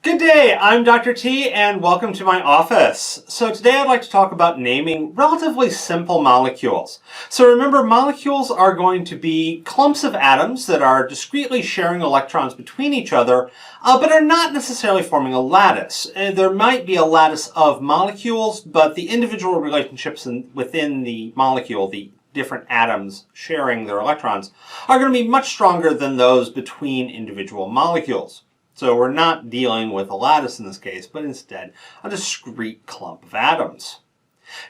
Good day, I'm Dr. T and welcome to my office. So today I'd like to talk about naming relatively simple molecules. So remember, molecules are going to be clumps of atoms that are discretely sharing electrons between each other, but are not necessarily forming a lattice. There might be a lattice of molecules, but the individual relationships within the molecule, the different atoms sharing their electrons, are going to be much stronger than those between individual molecules. So we're not dealing with a lattice in this case, but instead a discrete clump of atoms.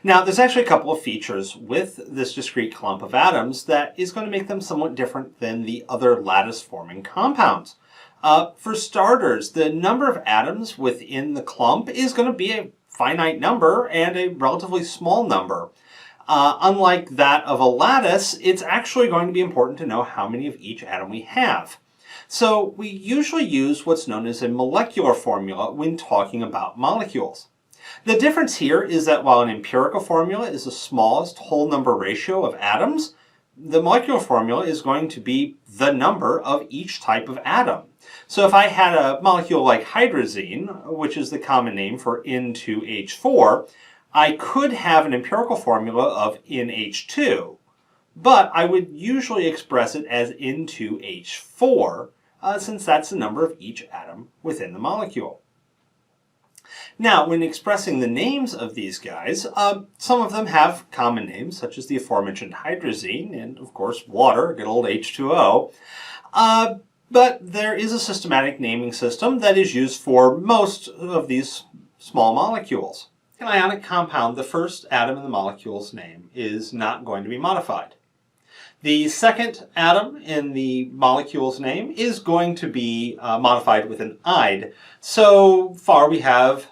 Now, there's actually a couple of features with this discrete clump of atoms that is going to make them somewhat different than the other lattice-forming compounds. For starters, the number of atoms within the clump is going to be a finite number and a relatively small number. Unlike that of a lattice, it's actually going to be important to know how many of each atom we have. So we usually use what's known as a molecular formula when talking about molecules. The difference here is that while an empirical formula is the smallest whole number ratio of atoms, the molecular formula is going to be the number of each type of atom. So if I had a molecule like hydrazine, which is the common name for N2H4, I could have an empirical formula of NH2, but I would usually express it as N2H4, since that's the number of each atom within the molecule. Now, when expressing the names of these guys, some of them have common names, such as the aforementioned hydrazine and, of course, water, good old H2O. But there is a systematic naming system that is used for most of these small molecules. In an ionic compound, the first atom in the molecule's name is not going to be modified. The second atom in the molecule's name is going to be modified with an "ide." So far we have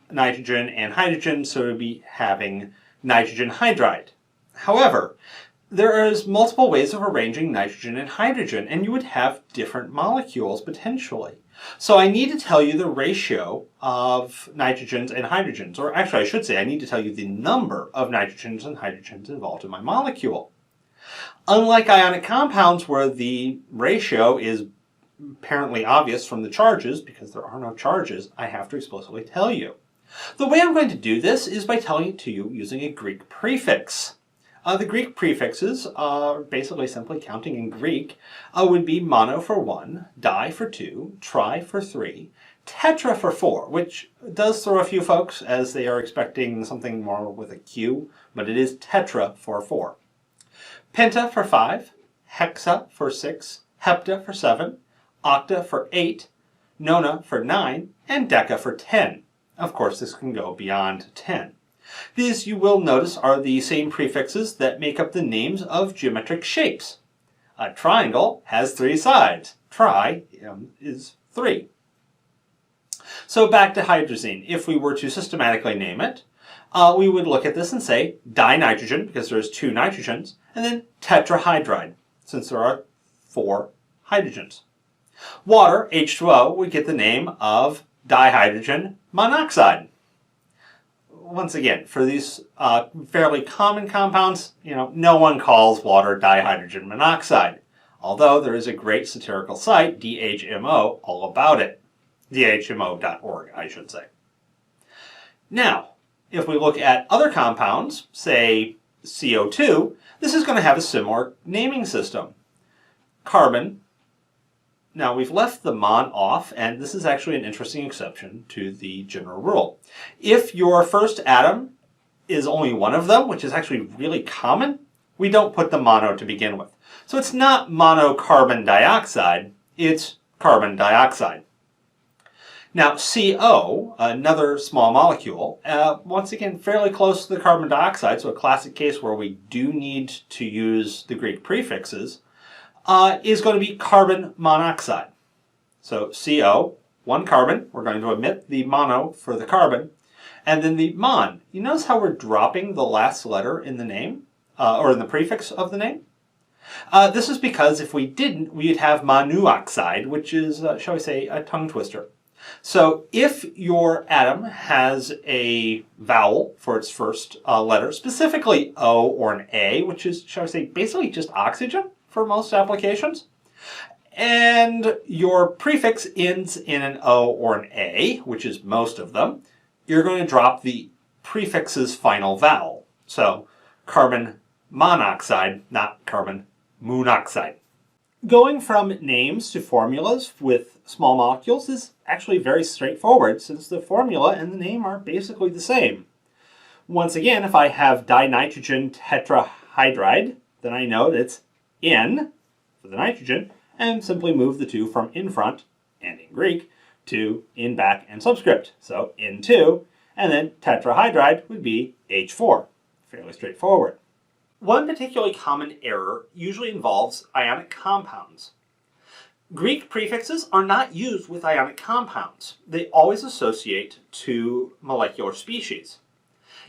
nitrogen and hydrogen, so we'll be having nitrogen hydride. However, there is multiple ways of arranging nitrogen and hydrogen, and you would have different molecules potentially. So I need to tell you the ratio of nitrogens and hydrogens, or actually I should say I need to tell you the number of nitrogens and hydrogens involved in my molecule. Unlike ionic compounds where the ratio is apparently obvious from the charges, because there are no charges, I have to explicitly tell you. The way I'm going to do this is by telling it to you using a Greek prefix. The Greek prefixes, basically simply counting in Greek, would be mono for 1, di for 2, tri for 3, tetra for 4, which does throw a few folks as they are expecting something more with a Q, but it is tetra for 4. Penta for 5, hexa for 6, hepta for 7, octa for 8, nona for 9, and deca for 10. Of course, this can go beyond 10. These, you will notice, are the same prefixes that make up the names of geometric shapes. A triangle has 3 sides. Tri is 3. So back to hydrazine. If we were to systematically name it, we would look at this and say dinitrogen, because there's 2 nitrogens, and then tetrahydride, since there are 4 hydrogens. Water, H2O, would get the name of dihydrogen monoxide. Once again, for these fairly common compounds, no one calls water dihydrogen monoxide, although there is a great satirical site, DHMO, all about it. DHMO.org, I should say. Now, if we look at other compounds, say CO2, this is going to have a similar naming system. Carbon. Now, we've left the mon off, and this is actually an interesting exception to the general rule. If your first atom is only one of them, which is actually really common, we don't put the mono to begin with. So it's not monocarbon dioxide, it's carbon dioxide. Now, CO, another small molecule, once again, fairly close to the carbon dioxide, so a classic case where we do need to use the Greek prefixes, is going to be carbon monoxide. So CO, 1 carbon, we're going to omit the mono for the carbon, and then the mon. You notice how we're dropping the last letter in the name, or in the prefix of the name? This is because if we didn't, we'd have monoxide, which is, shall we say, a tongue twister. So if your atom has a vowel for its first letter, specifically O or an A, which is, shall we say, basically just oxygen for most applications, and your prefix ends in an O or an A, which is most of them, you're going to drop the prefix's final vowel. So carbon monoxide, not carbon monoxide. Going from names to formulas with small molecules is actually very straightforward since the formula and the name are basically the same. Once again, if I have dinitrogen tetrahydride, then I know that it's N for the nitrogen, and simply move the 2 from in front, and in Greek, to in back and subscript. So N2, and then tetrahydride would be H4. Fairly straightforward. One particularly common error usually involves ionic compounds. Greek prefixes are not used with ionic compounds. They always associate to molecular species.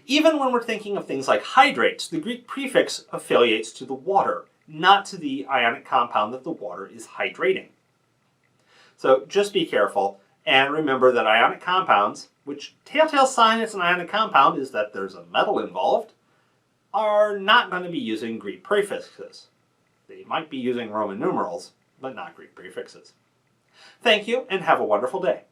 Even when we're thinking of things like hydrates, the Greek prefix affiliates to the water, not to the ionic compound that the water is hydrating. So just be careful, and remember that ionic compounds, which telltale sign it's an ionic compound is that there's a metal involved, are not going to be using Greek prefixes. They might be using Roman numerals, but not Greek prefixes. Thank you, and have a wonderful day.